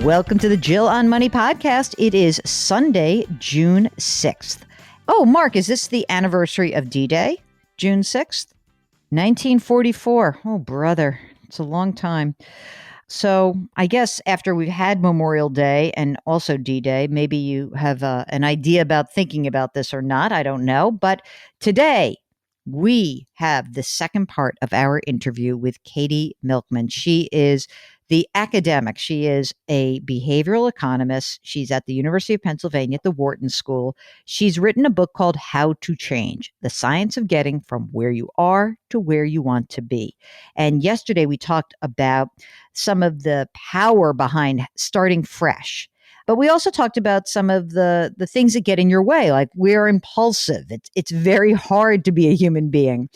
Welcome to the Jill on Money podcast. It is Sunday, June 6th. Oh, Mark, is this the anniversary of D-Day? June 6th? 1944. Oh, brother. It's a long time. So I guess after we've had Memorial Day and also D-Day, maybe you have an idea about thinking about this or not. I don't know. But today we have the second part of our interview with Katy Milkman. She is the academic. She is a behavioral economist. She's at the University of Pennsylvania at the Wharton School. She's written a book called How to Change: The Science of Getting from Where You Are to Where You Want to Be. And yesterday we talked about some of the power behind starting fresh. But we also talked about some of the things that get in your way, like we're impulsive. It's very hard to be a human being.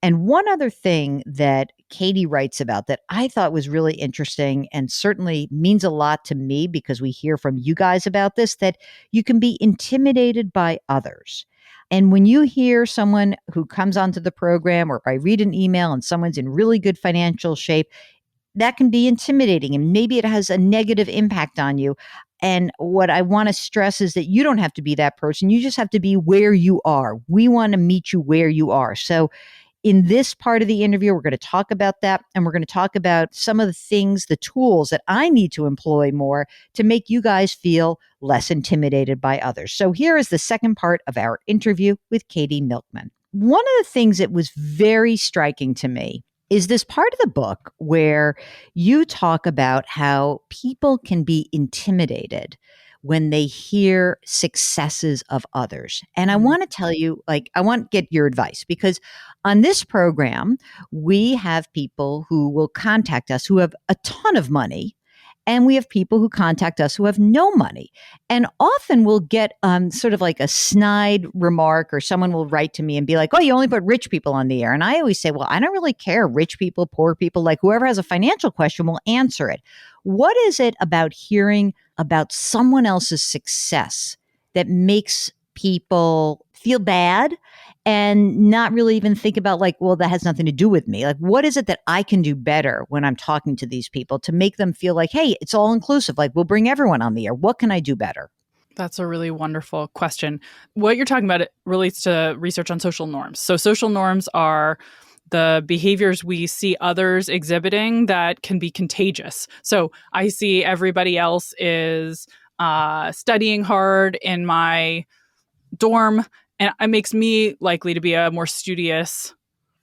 And one other thing that Katy writes about that I thought was really interesting and certainly means a lot to me, because we hear from you guys about this, that you can be intimidated by others. And when you hear someone who comes onto the program, or if I read an email and someone's in really good financial shape, that can be intimidating and maybe it has a negative impact on you. And what I want to stress is that you don't have to be that person. You just have to be where you are. We want to meet you where you are. So in this part of the interview, we're going to talk about that. And we're going to talk about some of the things, the tools that I need to employ more to make you guys feel less intimidated by others. So here is the second part of our interview with Katy Milkman. One of the things that was very striking to me is this part of the book where you talk about how people can be intimidated when they hear successes of others. And I want to tell you, I want to get your advice, because on this program, we have people who will contact us who have a ton of money. And we have people who contact us who have no money. And often we'll get sort of like a snide remark, or someone will write to me and be like, oh, you only put rich people on the air. And I always say, well, I don't really care. Rich people, poor people, like whoever has a financial question will answer it. What is it about hearing about someone else's success that makes people feel bad and not really even think about well, that has nothing to do with me? Like, what is it that I can do better when I'm talking to these people to make them feel like, hey, it's all inclusive. Like, we'll bring everyone on the air. What can I do better? That's a really wonderful question. What you're talking about, it relates to research on social norms. So social norms are the behaviors we see others exhibiting that can be contagious. So I see everybody else is studying hard in my dorm, and it makes me likely to be a more studious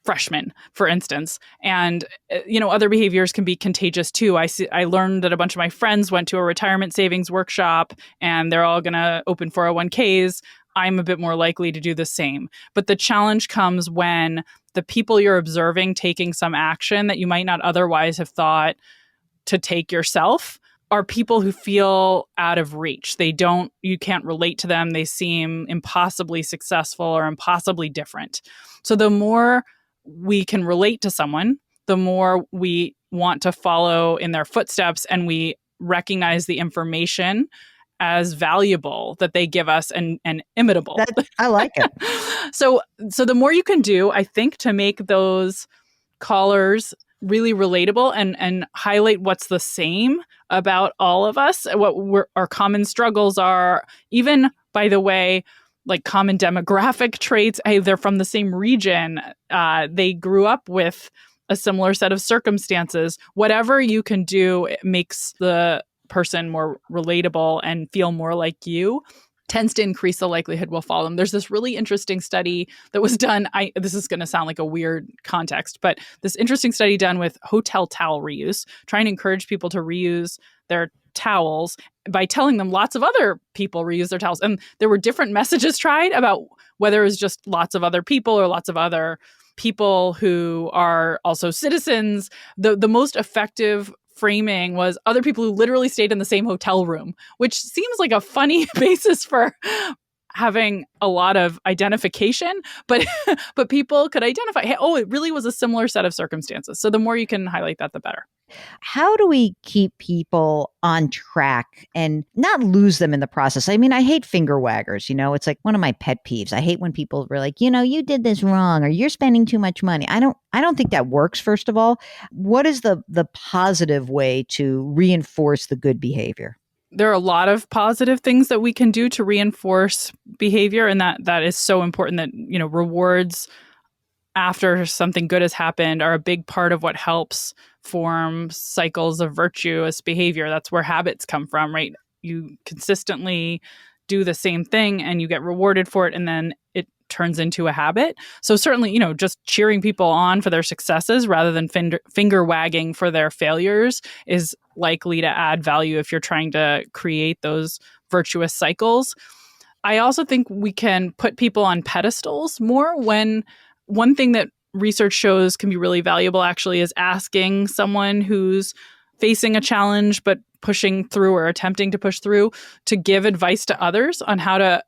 freshman, for instance. And, other behaviors can be contagious too. I learned that a bunch of my friends went to a retirement savings workshop and they're all going to open 401ks. I'm a bit more likely to do the same. But the challenge comes when the people you're observing taking some action that you might not otherwise have thought to take yourself are people who feel out of reach. You can't relate to them. They seem impossibly successful or impossibly different. So the more we can relate to someone, the more we want to follow in their footsteps, and we recognize the information as valuable that they give us and imitable. I like it. So the more you can do, I think, to make those callers really relatable and highlight what's the same about all of us, what our common struggles are, even, by the way, like common demographic traits. Hey, they're from the same region. They grew up with a similar set of circumstances. Whatever you can do, it makes the person more relatable and feel more like you, tends to increase the likelihood we'll follow them. There's this really interesting study that was done. This is going to sound like a weird context, but this interesting study done with hotel towel reuse, trying to encourage people to reuse their towels by telling them lots of other people reuse their towels. And there were different messages tried about whether it was just lots of other people or lots of other people who are also citizens. The most effective framing was other people who literally stayed in the same hotel room, which seems like a funny basis for having a lot of identification, but people could identify, hey, oh, it really was a similar set of circumstances. So the more you can highlight that, the better. How do we keep people on track and not lose them in the process? I mean, I hate finger waggers. It's like one of my pet peeves. I hate when people are like, you did this wrong or you're spending too much money. I don't think that works, first of all. What is the positive way to reinforce the good behavior? There are a lot of positive things that we can do to reinforce behavior, and that is so important. That rewards after something good has happened are a big part of what helps form cycles of virtuous behavior. That's where habits come from, right? You consistently do the same thing and you get rewarded for it, and then it turns into a habit. So certainly, just cheering people on for their successes rather than finger wagging for their failures is likely to add value if you're trying to create those virtuous cycles. I also think we can put people on pedestals more. When one thing that research shows can be really valuable actually is asking someone who's facing a challenge but pushing through or attempting to push through to give advice to others on how to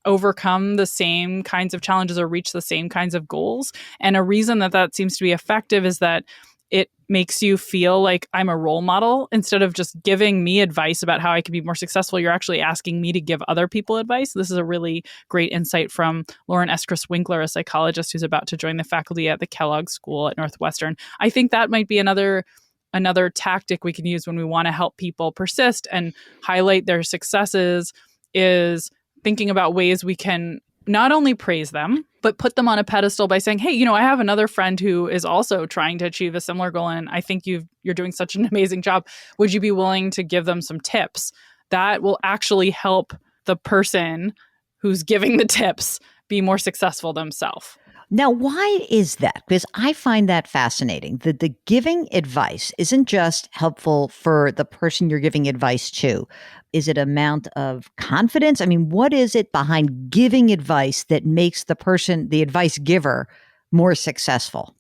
overcome the same kinds of challenges or reach the same kinds of goals. And a reason that seems to be effective is that it makes you feel like I'm a role model. Instead of just giving me advice about how I can be more successful, you're actually asking me to give other people advice. This is a really great insight from Lauren Eskris Winkler, a psychologist who's about to join the faculty at the Kellogg School at Northwestern. I think that might be another tactic we can use when we want to help people persist and highlight their successes, is thinking about ways we can not only praise them, but put them on a pedestal by saying, hey, I have another friend who is also trying to achieve a similar goal, and I think you're doing such an amazing job. Would you be willing to give them some tips? That will actually help the person who's giving the tips be more successful themselves. Now, why is that? Because I find that fascinating. The giving advice isn't just helpful for the person you're giving advice to. Is it amount of confidence? I mean, what is it behind giving advice that makes the advice giver more successful?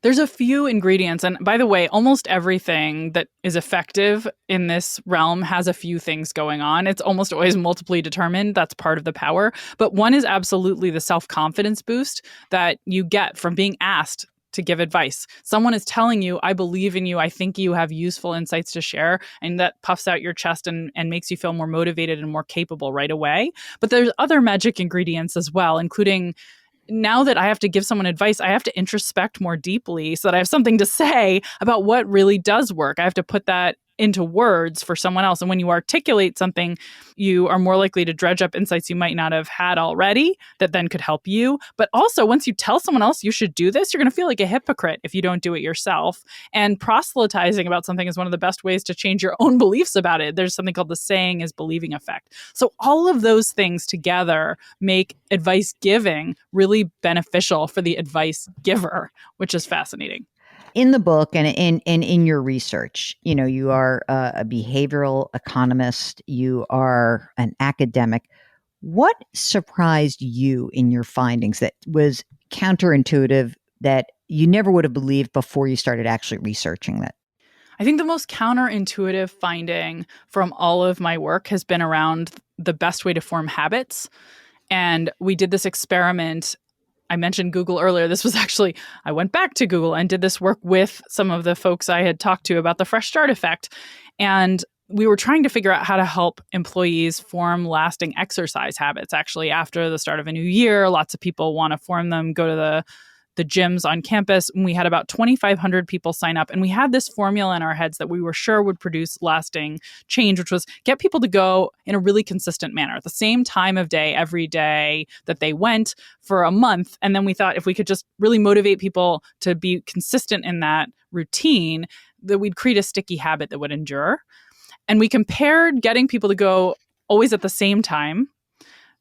There's a few ingredients. And by the way, almost everything that is effective in this realm has a few things going on. It's almost always multiply determined. That's part of the power. But one is absolutely the self-confidence boost that you get from being asked to give advice. Someone is telling you, I believe in you. I think you have useful insights to share. And that puffs out your chest and makes you feel more motivated and more capable right away. But there's other magic ingredients as well, including now that I have to give someone advice, I have to introspect more deeply so that I have something to say about what really does work. I have to put that into words for someone else. And when you articulate something, you are more likely to dredge up insights you might not have had already that then could help you. But also, once you tell someone else you should do this, you're going to feel like a hypocrite if you don't do it yourself. And proselytizing about something is one of the best ways to change your own beliefs about it. There's something called the saying is believing effect. So all of those things together make advice giving really beneficial for the advice giver, which is fascinating. In the book and in your research, you are a behavioral economist, you are an academic. What surprised you in your findings that was counterintuitive that you never would have believed before you started actually researching that? I think the most counterintuitive finding from all of my work has been around the best way to form habits. And we did this experiment. I mentioned Google earlier. This was actually, I went back to Google and did this work with some of the folks I had talked to about the fresh start effect. And we were trying to figure out how to help employees form lasting exercise habits. Actually, after the start of a new year, lots of people want to form them, go to the gyms on campus. And we had about 2,500 people sign up. And we had this formula in our heads that we were sure would produce lasting change, which was get people to go in a really consistent manner at the same time of day, every day that they went for a month. And then we thought if we could just really motivate people to be consistent in that routine, that we'd create a sticky habit that would endure. And we compared getting people to go always at the same time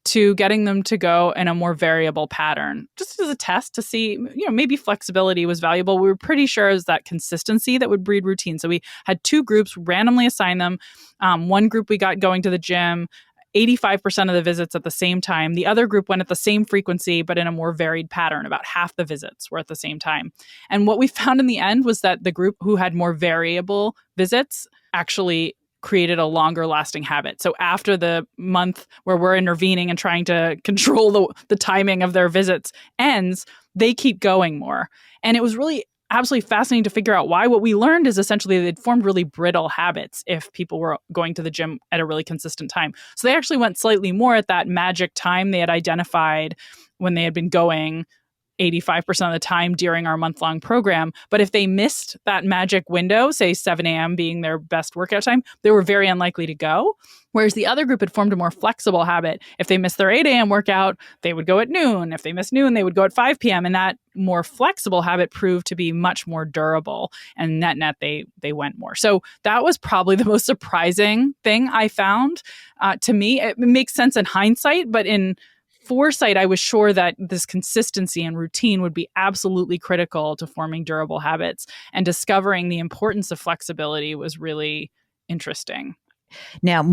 to getting them to go in a more variable pattern, just as a test to see, maybe flexibility was valuable. We were pretty sure it was that consistency that would breed routine. So we had two groups, randomly assigned them. One group we got going to the gym 85% of the visits at the same time. The other group went at the same frequency, but in a more varied pattern. About half the visits were at the same time. And what we found in the end was that the group who had more variable visits actually created a longer lasting habit. So after the month where we're intervening and trying to control the timing of their visits ends, they keep going more. And it was really absolutely fascinating to figure out why. What we learned is essentially they'd formed really brittle habits if people were going to the gym at a really consistent time. So they actually went slightly more at that magic time they had identified when they had been going 85% of the time during our month-long program. But if they missed that magic window, say 7 a.m. being their best workout time, they were very unlikely to go. Whereas the other group had formed a more flexible habit. If they missed their 8 a.m. workout, they would go at noon. If they missed noon, they would go at 5 p.m. And that more flexible habit proved to be much more durable. And net, they went more. So that was probably the most surprising thing I found. To me, it makes sense in hindsight, but in foresight, I was sure that this consistency and routine would be absolutely critical to forming durable habits, and discovering the importance of flexibility was really interesting. Now,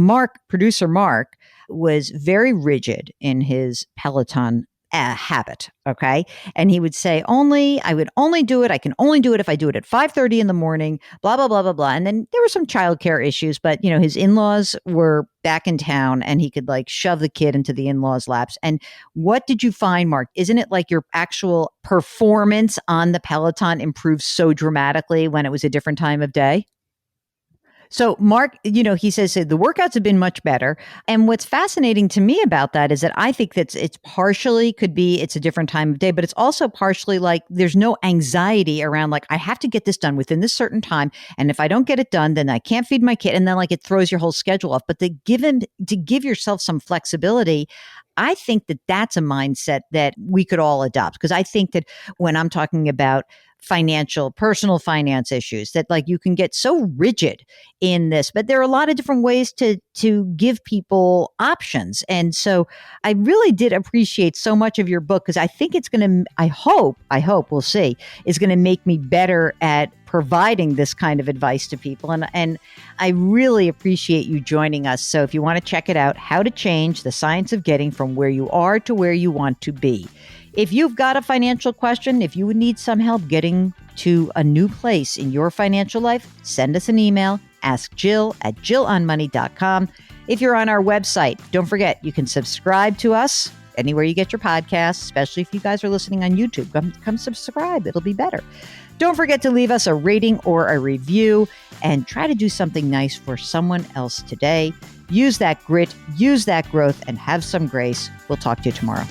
producer Mark, was very rigid in his Peloton habit. Okay. And he would say, I would only do it. I can only do it if I do it at 5:30 in the morning, blah, blah, blah, blah, blah. And then there were some childcare issues, but his in-laws were back in town and he could like shove the kid into the in-laws' laps. And what did you find, Mark? Isn't it like your actual performance on the Peloton improved so dramatically when it was a different time of day? So Mark, he says the workouts have been much better. And what's fascinating to me about that is that I think that it's partially could be it's a different time of day, but it's also partially like there's no anxiety around like I have to get this done within this certain time. And if I don't get it done, then I can't feed my kid. And then like it throws your whole schedule off. But to give yourself some flexibility, I think that that's a mindset that we could all adopt. Because I think that when I'm talking about personal finance issues, that like you can get so rigid in this, but there are a lot of different ways to give people options. And so I really did appreciate so much of your book, because I think it's going to, I hope we'll see, is going to make me better at providing this kind of advice to people. And I really appreciate you joining us. So if you want to check it out, How to Change: The Science of Getting from Where You Are to Where You Want to Be. If you've got a financial question, if you would need some help getting to a new place in your financial life, send us an email, askjill@jillonmoney.com. If you're on our website, don't forget, you can subscribe to us anywhere you get your podcasts, especially if you guys are listening on YouTube. Come subscribe. It'll be better. Don't forget to leave us a rating or a review, and try to do something nice for someone else today. Use that grit, use that growth, and have some grace. We'll talk to you tomorrow.